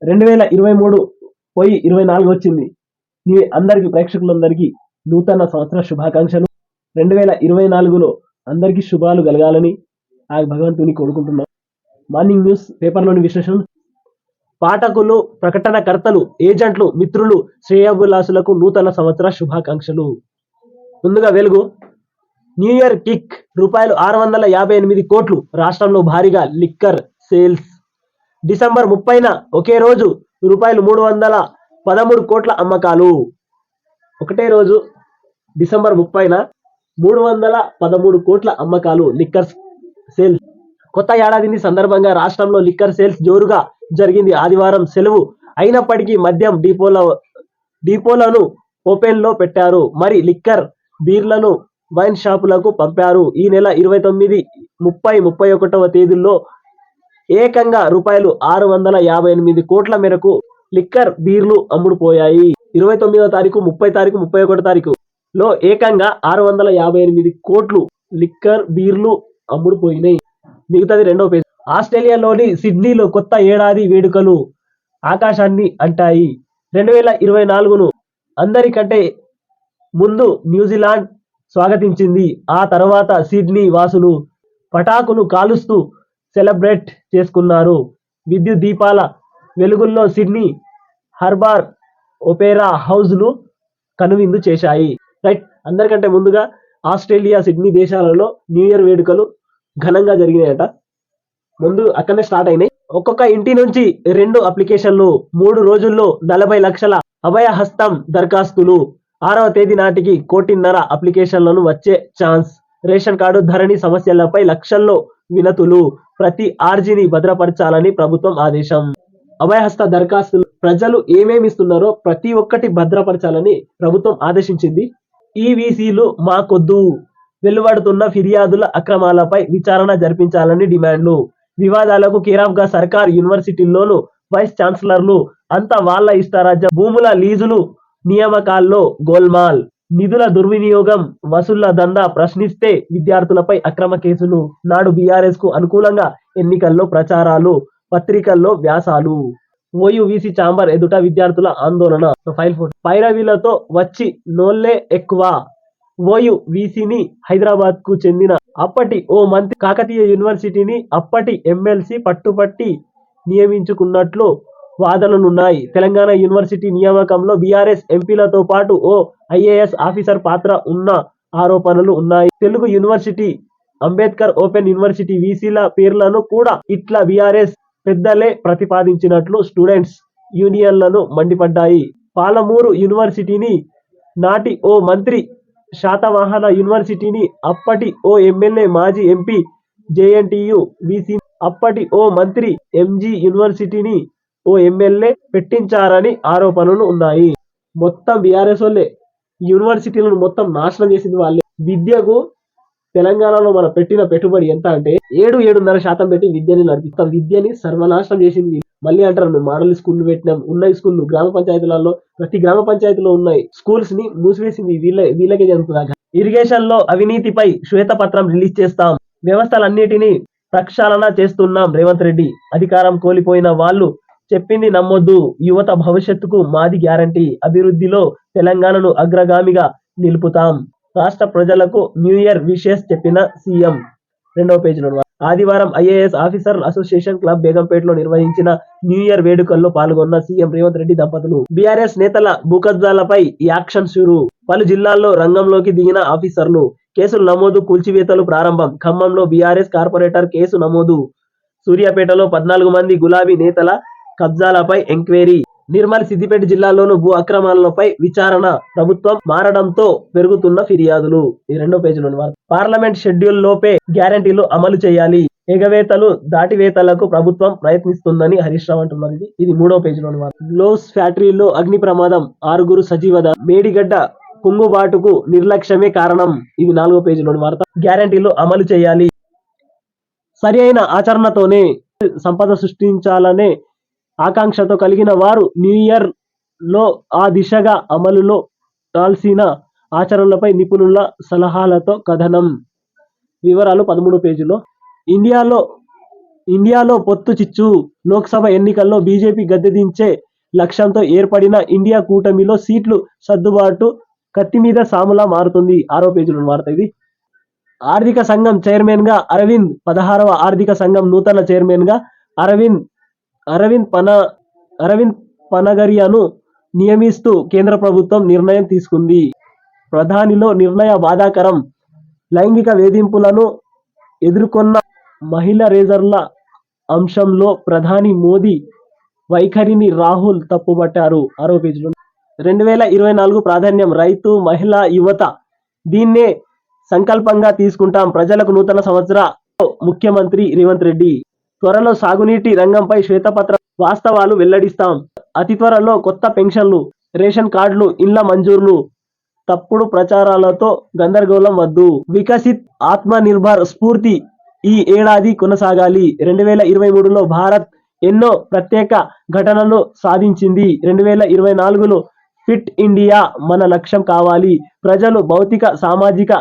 2023 పోయి 24 వచ్చింది. అందరికి ప్రేక్షకులందరికీ నూతన సంవత్సర శుభాకాంక్షలు. 2024లో అందరికీ శుభాలు కలగాలని ఆ భగవంతుని కోరుకుంటున్నాం. మార్నింగ్ న్యూస్ పేపర్లోని విశేషం. పాఠకులు, ప్రకటనకర్తలు, ఏజెంట్లు, మిత్రులు, శ్రేయోభిలాషులకు నూతన సంవత్సర శుభాకాంక్షలు. ముందుగా వెలుగు. New year kick. రూపాయలు 658 కోట్లు రాష్ట్రంలో భారీగా లిక్కర్ సేల్స్. డిసెంబర్ 30న ఒకే రోజు రూపాయలు 313 కోట్ల అమ్మకాలు. ఒకటే రోజు డిసెంబర్ 30న 313 కోట్ల అమ్మకాలు లిక్కర్ సేల్స్. కొత్త ఏడాదిని సందర్భంగా రాష్ట్రంలో లిక్కర్ సేల్స్ జోరుగా జరిగింది. ఆదివారం సెలవు అయినప్పటికీ మద్యం డిపోలను ఓపెన్లో పెట్టారు. మరి లిక్కర్ బీర్లను వైన్ షాపులకు పంపారు. ఈ నెల 29, 30, 31వ తేదీల్లో ఏకంగా రూపాయలు 658 కోట్ల మేరకు లిక్కర్ బీర్లు అమ్ముడుపోయాయి. 29వ తారీఖు, 30 తారీఖు, 31 తారీఖులో ఏకంగా 658 కోట్లు లిక్కర్ బీర్లు అమ్ముడుపోయినాయి. మిగతాది రెండో పేజీ. ఆస్ట్రేలియాలోని సిడ్నీలో కొత్త ఏడాది వేడుకలు ఆకాశాన్ని అంటాయి. 2024ను అందరికంటే ముందు న్యూజిలాండ్ స్వాగతించింది. ఆ తర్వాత సిడ్నీ వాసులు పటాకులు కాలుస్తూ సెలబ్రేట్ చేసుకున్నారు. విద్యుత్ దీపాల వెలుగుల్లో సిడ్నీ హార్బర్ ఒపేరా హౌస్లు కనువిందు చేశాయి. రైట్. అందరికంటే ముందుగా ఆస్ట్రేలియా, సిడ్నీ దేశాలలో న్యూ ఇయర్ వేడుకలు ఘనంగా జరిగినాయట. ముందు అక్కడనే స్టార్ట్ అయినాయి. ఒక్కొక్క ఇంటి నుంచి 2 అప్లికేషన్లు. 3 రోజుల్లో 40 లక్షల అభయహస్తం దరఖాస్తులు. 6వ తేదీ నాటికి 1.5 కోటి అప్లికేషన్లను వచ్చే ఛాన్స్. రేషన్ కార్డు ధరణి సమస్యలపై లక్షల్లో వినతులు. ప్రతి ఆర్జీని భద్రపరచాలని ప్రభుత్వం ఆదేశం. అభయహస్త దరఖాస్తులు ప్రజలు ఏమేమి ఇస్తున్నారో ప్రతి ఒక్కటి భద్రపరచాలని ప్రభుత్వం ఆదేశించింది. ఈవీసీలు మాకొద్దు. వెలువడుతున్న ఫిర్యాదుల అక్రమాలపై విచారణ జరిపించాలని డిమాండ్లు. వివాదాలకు కేరాఫ్గా సర్కార్, యూనివర్సిటీల్లోనూ వైస్ ఛాన్సలర్లు అంతా వాళ్ళ ఇష్టారాజ్యం. భూముల లీజులు, నియామకాల్లో గోల్మాల్. నిధుల దుర్వినియోగం, వసూళ్ల దందా ప్రశ్నిస్తే విద్యార్థులపై అక్రమ కేసులు. నాడు బీఆర్ఎస్ కు అనుకూలంగా ఎన్నికల్లో ప్రచారాలు, పత్రికల్లో వ్యాసాలు. ఓయూవీసీ ఛాంబర్ ఎదుట విద్యార్థుల ఆందోళన. పైరవీలతో వచ్చి నోళ్లే ఎక్కువ. ఓయూవీసీని హైదరాబాద్ కు చెందిన అప్పటి ఓ మంత్రి కాకతీయ యూనివర్సిటీని అప్పటి ఎమ్మెల్సీ పట్టుపట్టి నియమించుకున్నట్లు వాదనలున్నాయి. తెలంగాణ యూనివర్సిటీ నియామకంలో బీఆర్ఎస్ ఎంపీలతో పాటు ఓ ఐఏఎస్ ఆఫీసర్ పాత్ర ఉన్న ఆరోపణలు ఉన్నాయి. Telugu university, Ambedkar open university వీసీల పేర్లను కూడా ఇట్లా బీఆర్ఎస్ పెద్దలే ప్రతిపాదించినట్లు స్టూడెంట్స్ యూనియన్లను మండిపడ్డాయి. పాలమూరు యూనివర్సిటీని నాటి ఓ మంత్రి, శాతవాహన యూనివర్సిటీని అప్పటి ఓ ఎమ్మెల్యే, మాజీ ఎంపీ, జేఎన్టీయూ వీసీ అప్పటి ఓ మంత్రి, ఎంజీ యూనివర్సిటీని ఓ ఎమ్మెల్యే పెట్టించారని ఆరోపణలు ఉన్నాయి. మొత్తం బీఆర్ఎస్ వాళ్ళే యూనివర్సిటీలను మొత్తం నాశనం చేసింది వాళ్ళే. విద్యకు తెలంగాణలో మనం పెట్టిన పెట్టుబడి ఎంత అంటే 7-7.5% పెట్టి విద్యని నడిపిస్తాం. విద్యని సర్వనాశనం చేసింది. మళ్ళీ అంటారు మేము మోడల్ స్కూల్ పెట్టినాం. ఉన్నాయి స్కూళ్ళు గ్రామ పంచాయతీలలో, ప్రతి గ్రామ పంచాయతీలో ఉన్నాయి స్కూల్స్ ని మూసివేసింది వీళ్ళకే జరుగుతుంది. ఇరిగేషన్ లో అవినీతిపై శ్వేతపత్రం రిలీజ్ చేస్తాం. వ్యవస్థలన్నిటినీ ప్రక్షాళన చేస్తున్నాం. రేవంత్ రెడ్డి. అధికారం కోల్పోయిన వాళ్ళు చెప్పింది నమ్మొద్దు. యువత భవిష్యత్తుకు మాది గ్యారంటీ. అభివృద్ధిలో తెలంగాణను అగ్రగామిగా నిలుపుతాం. రాష్ట్ర ప్రజలకు న్యూ ఇయర్ విషెస్ చెప్పిన సీఎం. 2వ పేజీలో. ఆదివారం ఐఏఎస్ ఆఫీసర్ అసోసియేషన్ క్లబ్ బేగంపేటలో నిర్వహించిన న్యూ ఇయర్ వేడుకల్లో పాల్గొన్న సీఎం రేవంత్ రెడ్డి దంపతులు. బీఆర్ఎస్ నేతల భూకబ్జాలపై యాక్షన్ షురూ. పలు జిల్లాల్లో రంగంలోకి దిగిన ఆఫీసర్లు. కేసులు నమోదు, కూల్చివేతలు ప్రారంభం. ఖమ్మంలో బీఆర్ఎస్ కార్పొరేటర్ కేసు నమోదు. సూర్యాపేటలో 14 మంది గులాబీ నేతల కబ్జాలపై ఎంక్వైరీ. నిర్మల్, సిద్దిపేట జిల్లాల్లోనూ భూ అక్రమాలపై విచారణ. ప్రభుత్వం మారడంతో పెరుగుతున్న ఫిర్యాదులు. ఈ 2వ పేజీలోని వార్త. పార్లమెంట్ షెడ్యూల్ లోపే గ్యారంటీలు అమలు చేయాలి. ఎగవేతలు, దాటివేతలకు ప్రభుత్వం ప్రయత్నిస్తుందని హరీష్ రావు అంటున్నారు. ఇది 3వ పేజీలోని వార్త. గ్లోవ్స్ ఫ్యాక్టరీలో అగ్ని ప్రమాదం, 6 సజీవద. మేడిగడ్డ కుంగుబాటుకు నిర్లక్ష్యమే కారణం. ఇది 4వ పేజీలోని వార్త. గ్యారంటీలు అమలు చేయాలి. సరి అయిన ఆచరణతోనే సంపద సృష్టించాలనే ఆకాంక్షతో కలిగిన వారు న్యూ ఇయర్ లో ఆ దిశగా అమలులో కాల్సిన ఆచరణలపై నిపుణుల సలహాలతో కథనం. వివరాలు 13వ పేజీలో. ఇండియాలో ఇండియాలో పొత్తు చిచ్చు. లోక్సభ ఎన్నికల్లో బీజేపీ గద్దెదించే లక్ష్యంతో ఏర్పడిన ఇండియా కూటమిలో సీట్లు సర్దుబాటు కత్తిమీద సాములా మారుతుంది. 6వ పేజీలో వార్త ఇది. ఆర్థిక సంఘం చైర్మన్ గా అరవింద్, 16వ ఆర్థిక సంఘం నూతన చైర్మన్ గా అరవింద్ పనగరియను నియమిస్తూ కేంద్ర ప్రభుత్వం నిర్ణయం తీసుకుంది. ప్రధానిలో నిర్ణయ బాధాకరం. లైంగిక వేధింపులను ఎదుర్కొన్న మహిళా రేజర్ల అంశంలో ప్రధాని మోదీ వైఖరిని రాహుల్ తప్పుబట్టారు. 6వ పేజీలో 2024 ప్రాధాన్యం రైతు, మహిళా, యువత. దీన్నే సంకల్పంగా తీసుకుంటాం. ప్రజలకు నూతన సంవత్సర ముఖ్యమంత్రి రేవంత్ రెడ్డి. త్వరలో సాగునీటి రంగంపై శ్వేతపత్రం, వాస్తవాలు వెల్లడిస్తాం. అతి త్వరలో కొత్త పెన్షన్లు, రేషన్ కార్డులు, ఇండ్ల మంజూర్లు. తప్పుడు ప్రచారాలతో గందరగోళం వద్దు. వికసిత్ ఆత్మనిర్భర్ స్ఫూర్తి ఈ ఏడాది కొనసాగాలి. 2023లో భారత్ ఎన్నో ప్రత్యేక ఘటనలు సాధించింది. 2024లో ఫిట్ ఇండియా మన లక్ష్యం కావాలి. ప్రజలు భౌతిక, సామాజిక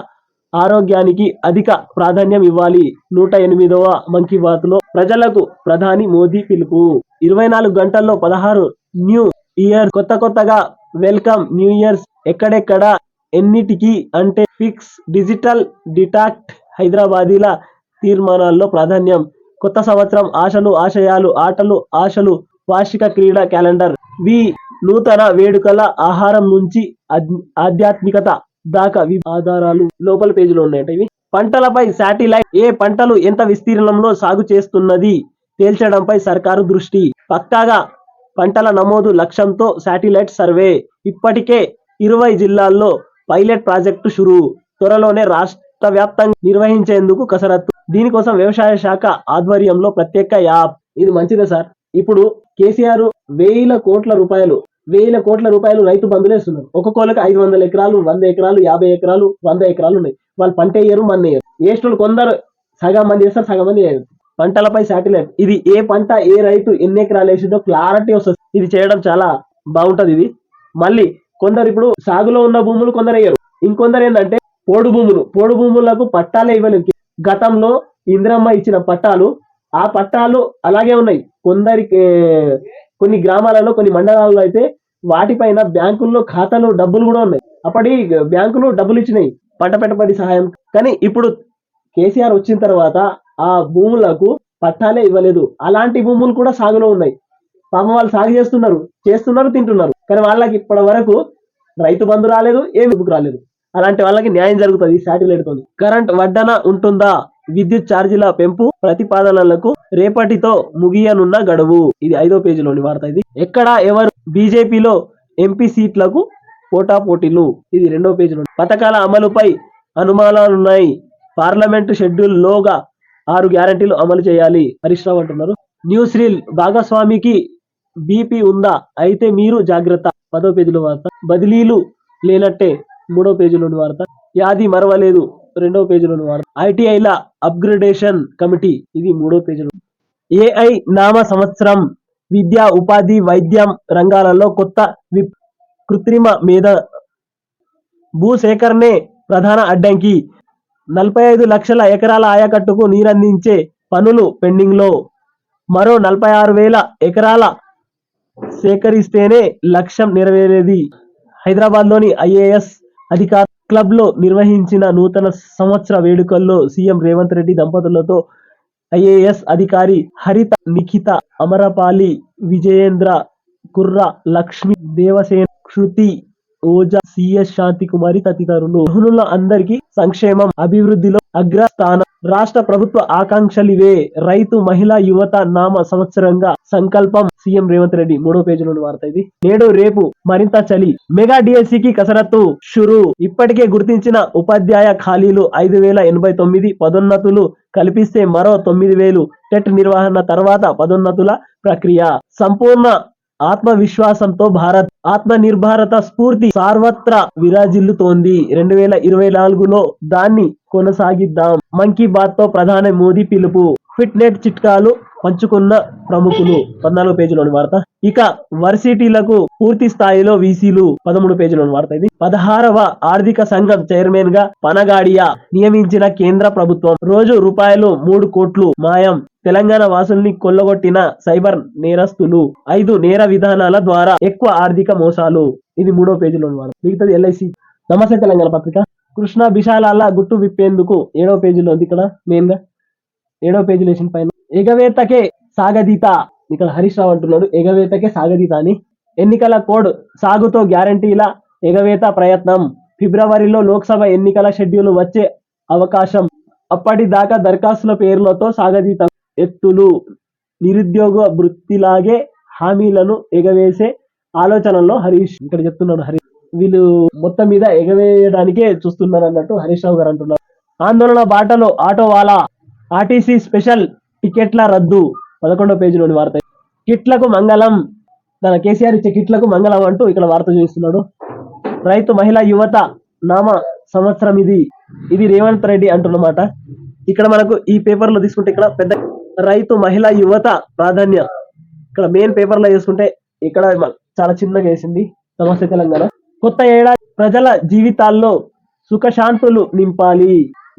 ఆరోగ్యానికి అధిక ప్రాధాన్యం ఇవ్వాలి. 108వ మన్ కీ బాత్ లో ప్రజలకు ప్రధాని మోదీ పిలుపు. 24 గంటల్లో 16 న్యూ ఇయర్. కొత్తగా వెల్కమ్ న్యూ ఇయర్స్. ఎక్కడెక్కడ, ఎన్నిటికి అంటే ఫిక్స్. డిజిటల్ డిటాక్ట్. హైదరాబాదీల తీర్మానాల్లో ప్రాధాన్యం. కొత్త సంవత్సరం ఆశలు, ఆశయాలు, ఆటలు, ఆశలు. వార్షిక క్రీడా క్యాలెండర్. నూతన వేడుకల. ఆహారం నుంచి ఆధ్యాత్మికత దాకా ఆధారాలు లోపల పేజీలో ఉన్నాయట ఇవి. పంటలపై శాటిలైట్. ఏ పంటలు ఎంత విస్తీర్ణంలో సాగు చేస్తున్నది తేల్చడంపై సర్కారు దృష్టి. పక్కాగా పంటల నమోదు లక్ష్యంతో శాటిలైట్ సర్వే. ఇప్పటికే 20 జిల్లాల్లో పైలట్ ప్రాజెక్టు షురూ. త్వరలోనే రాష్ట్ర వ్యాప్తంగా నిర్వహించేందుకు కసరత్తు. దీనికోసం వ్యవసాయ శాఖ ఆధ్వర్యంలో ప్రత్యేక యాప్. ఇది మంచిదే సార్. ఇప్పుడు కేసీఆర్ 1000 కోట్ల రూపాయలు రైతు బంధులేస్తున్నారు. ఒక్కొక్కరికి 500 ఎకరాలు, 100 ఎకరాలు, 50 ఎకరాలు, 100 ఎకరాలు ఉన్నాయి. వాళ్ళు పంట వేయరు, మన్నేయరు. వేస్టులు కొందరు సగం మంది వేస్తారు, సగం మంది వేయరు. పంటలపై శాటిలైట్. ఇది ఏ పంట, ఏ రైతు ఎన్ని ఎకరాలు వేసిందో క్లారిటీ వస్తుంది. ఇది చేయడం చాలా బాగుంటది. ఇది మళ్ళీ కొందరు ఇప్పుడు సాగులో ఉన్న భూములు కొందరు వేయరు. ఇంకొందరు ఏంటంటే పోడు భూములకు పట్టాలే ఇవ్వలేదు. గతంలో ఇందిరమ్మ ఇచ్చిన పట్టాలు, ఆ పట్టాలు అలాగే ఉన్నాయి. కొన్ని గ్రామాలలో, కొన్ని మండలాల్లో అయితే వాటిపైన బ్యాంకుల్లో ఖాతాలు డబ్బులు కూడా ఉన్నాయి. అప్పటి బ్యాంకులు డబ్బులు ఇచ్చినాయి పంట పెట్టుబడి సహాయం. కానీ ఇప్పుడు కేసీఆర్ వచ్చిన తర్వాత ఆ భూములకు పట్టాలే ఇవ్వలేదు. అలాంటి భూములు కూడా సాగులో ఉన్నాయి. పాపం వాళ్ళు సాగు చేస్తున్నారు, తింటున్నారు. కానీ వాళ్ళకి ఇప్పటి వరకు రైతు బంధు రాలేదు, ఏమి రాలేదు. అలాంటి వాళ్ళకి న్యాయం జరుగుతుంది శాటిలైట్ తో. కరెంట్ వడ్డన ఉంటుందా? విద్యుత్ ఛార్జీల పెంపు ప్రతిపాదనలకు రేపటితో ముగియనున్న గడువు. ఇది 5వ పేజీలోని వార్త ఇది. ఎక్కడ ఎవరు? బీజేపీలో ఎంపీ సీట్లకు పోటాపోటీలు. ఇది 2వ పేజీలో. పథకాల అమలుపై అనుమానాలున్నాయి. పార్లమెంటు షెడ్యూల్ లోగా 6 గ్యారంటీలు అమలు చేయాలి. హరీష్ రావు అంటున్నారు. News reel. భాగస్వామికి బీపీ ఉందా? అయితే మీరు జాగ్రత్త. 10వ పేజీలో వార్త. బదిలీలు లేనట్టే. 3వ పేజీలోని వార్త. యాది మరవలేదు. 2వ పేజీలోని వార్త. ఐటీఐల అప్గ్రేడేషన్ కమిటీ. ఇది 3వ పేజీలో. ఏఐ నామ సంవత్సరం. విద్య, ఉపాధి, వైద్యం రంగాలలో కొత్త కృత్రిమ మేధ. భూసేకరణే ప్రధాన అడ్డంకి. 45 లక్షల ఎకరాల ఆయకట్టుకు నీరందించే పనులు పెండింగ్ లో. మరో 46,000 ఎకరాల సేకరిస్తేనే లక్ష్యం నెరవేరేది. హైదరాబాద్ లోని ఐఏఎస్ అధికార క్లబ్ లో నిర్వహించిన నూతన సంవత్సర వేడుకల్లో సీఎం రేవంత్ రెడ్డి దంపతులతో ఐఏఎస్ అధికారి హరిత, నిఖిత, అమరపాలి, విజయేంద్ర, కుర్ర లక్ష్మి, దేవసేన, శృతి, ఓజా, సిఎస్ శాంతికుమారి తదితరులు. గృహిణుల అందరికీ సంక్షేమం, అభివృద్ధిలో అగ్రస్థానం. రాష్ట్ర ప్రభుత్వ ఆకాంక్షలివే. రైతు, మహిళా, యువత నామ సంవత్సరంగా సంకల్పం. సీఎం రేవంత్ రెడ్డి. 3వ పేజీలోని వార్త ఇది. నేడు రేపు మరింత చలి. మెగా డిఎస్సికి కసరత్తు షురు. ఇప్పటికే గుర్తించిన ఉపాధ్యాయ ఖాళీలు 5,089. పదోన్నతులు కల్పిస్తే మరో 9,000. టెట్ నిర్వహణ తర్వాత పదోన్నతుల ప్రక్రియ. సంపూర్ణ ఆత్మవిశ్వాసంతో భారత్. ఆత్మనిర్భరత స్ఫూర్తి సర్వత్రా విరాజిల్లుతోంది. 2024లో దాన్ని కొనసాగిద్దాం. మన్ కీ బాత్ తో ప్రధాని మోదీ పిలుపు. ఫిట్ నెట్ చిట్కాలు పంచుకున్న ప్రముఖులు 14 పేజీలోని వార్త. ఇక వర్సిటీలకు పూర్తి స్థాయిలో వీసీలు 13 పేజీలోని వార్త. ఇది 16వ ఆర్థిక సంఘం చైర్మన్ గా పనగాడియా నియమించిన కేంద్ర ప్రభుత్వం. రోజు రూపాయలు 3 కోట్లు మాయం. తెలంగాణ వాసుల్ని కొల్లగొట్టిన సైబర్ నేరస్తులు. 5 నేర విధానాల ద్వారా ఎక్కువ ఆర్థిక మోసాలు. ఇది 3వ పేజీలోని వార్త. మిగతాది ఎల్ఐసి. నమస్తే తెలంగాణ పత్రిక. కృష్ణా విశాలాల గుట్టు విప్పేందుకు 7వ పేజీలో ఉంది. ఇక్కడ మెయిన్ గా 7వ పేజీలో వేసిన పైన ఎగవేతకే సాగదీత. ఇక్కడ హరీష్ రావు అంటున్నాడు ఎగవేతకే సాగదీత అని. ఎన్నికల కోడ్ సాగుతో గ్యారంటీల ఎగవేత ప్రయత్నం. ఫిబ్రవరిలో లోక్సభ ఎన్నికల షెడ్యూల్ వచ్చే అవకాశం. అప్పటిదాకా దరఖాస్తుల పేర్లతో సాగదీత. ఎత్తులు. నిరుద్యోగ వృత్తిలాగే హామీలను ఎగవేసే ఆలోచనలో హరీష్. ఇక్కడ చెప్తున్నాడు హరీష్. వీళ్ళు మొత్తం మీద ఎగవేయడానికే చూస్తున్నారు అన్నట్టు హరీష్ రావు గారు అంటున్నారు. ఆందోళన బాటలో ఆటో వాలా. ఆర్టీసీ స్పెషల్ టికెట్ల రద్దు. 11వ పేజీలోని వార్త. కిట్లకు మంగళం. తన కేసీఆర్ ఇచ్చే కిట్లకు మంగళం అంటూ ఇక్కడ వార్త చూస్తున్నాడు. రైతు మహిళా యువత నామ సంవత్సరం ఇది రేవంత్ రెడ్డి అంటున్నమాట. ఇక్కడ మనకు ఈ పేపర్ లో తీసుకుంటే ఇక్కడ పెద్ద రైతు మహిళా యువత ప్రాధాన్య. ఇక్కడ మెయిన్ పేపర్ లో చూసుకుంటే ఇక్కడ చాలా చిన్నగా వేసింది. నమస్తే తెలంగాణ. కొత్త ఏడాది ప్రజల జీవితాల్లో సుఖశాంతులు నింపాలి.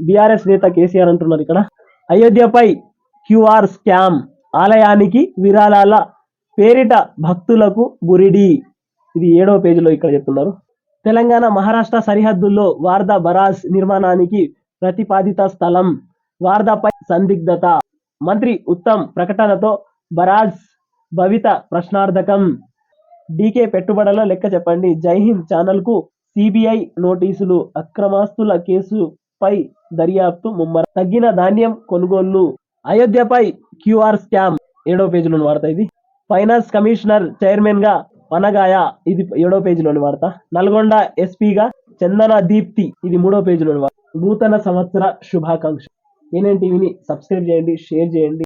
బీఆర్ఎస్ నేత కేసీఆర్ అంటున్నారు. ఇక్కడ అయోధ్యపై క్యూఆర్ స్కామ్. ఆలయానికి విరాళాల పేరిట భక్తులకు బురిడి. ఇది 7వ పేజీలో ఇక్కడ చెప్తున్నారు. తెలంగాణ మహారాష్ట్ర సరిహద్దుల్లో వార్దా బరాజ్ నిర్మాణానికి ప్రతిపాదిత స్థలం. వార్దాపై సందిగ్ధత. మంత్రి ఉత్తమ్ ప్రకటనతో బరాజ్ భవిత ప్రశ్నార్థకం. డీకే పెట్టుబడుల లెక్క చెప్పండి. జైహింద్ ఛానల్ కు సిబిఐ నోటీసులు. అక్రమాస్తుల కేసుపై దర్యాప్తు ముమ్మరం. తగ్గిన ధాన్యం కొనుగోళ్లు. అయోధ్యపై క్యూఆర్ స్కామ్. 7వ పేజీలోని వార్త. ఇది ఫైనాన్స్ కమిషనర్ చైర్మన్ గా పనగాయ. ఇది 7వ పేజీలోని వార్త. నల్గొండ ఎస్పీగా చందన దీప్తి. ఇది 3వ పేజీలోని వార్త. నూతన సంవత్సర శుభాకాంక్ష. ఏనేన్ టీవీని సబ్స్క్రైబ్ చేయండి, షేర్ చేయండి.